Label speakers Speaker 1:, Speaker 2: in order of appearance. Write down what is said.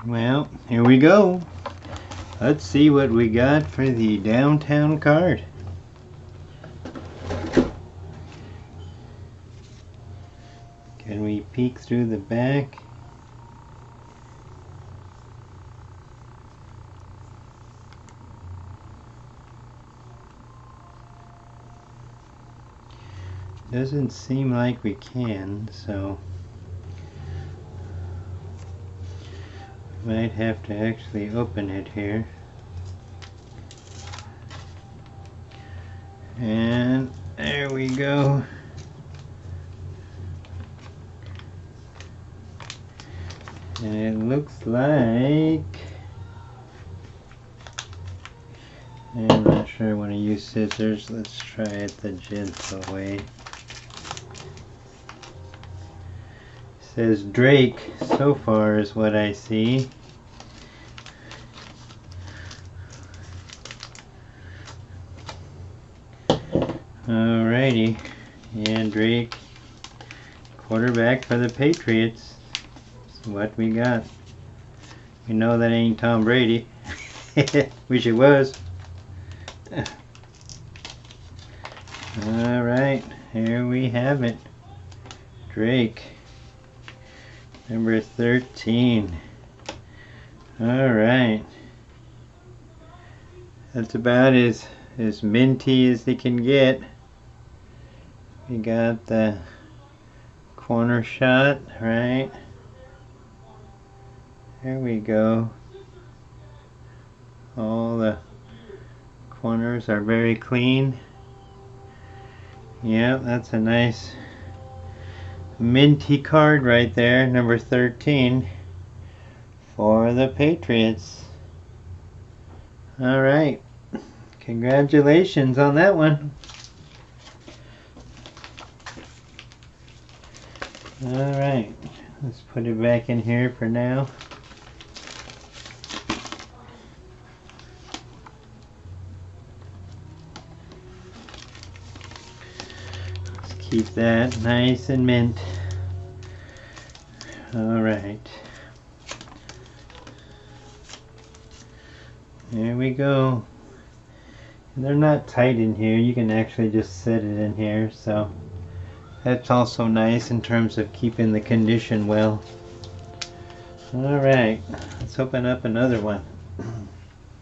Speaker 1: Well, here we go. Let's see what we got for the downtown card. Can we peek through the back? Doesn't seem like we can, so might have to actually open it here. And there we go. And it looks like, I'm not sure I want to use scissors. Let's try it the gentle way. Says Drake so far is what I see. Alrighty, yeah, Drake, quarterback for the Patriots. That's what we got. We know that ain't Tom Brady. Wish it was. Alright, here we have it. Drake. Number 13. Alright. That's about as minty as they can get. We got the corner shot, right? There we go. All the corners are very clean. Yeah, that's a nice minty card right there, number 13 for the Patriots. Alright, congratulations on that one. Alright, let's put it back in here for now. Let's keep that nice and mint. Alright. There we go. And they're not tight in here. You can actually just set it in here, so that's also nice in terms of keeping the condition well. Alright, let's open up another one.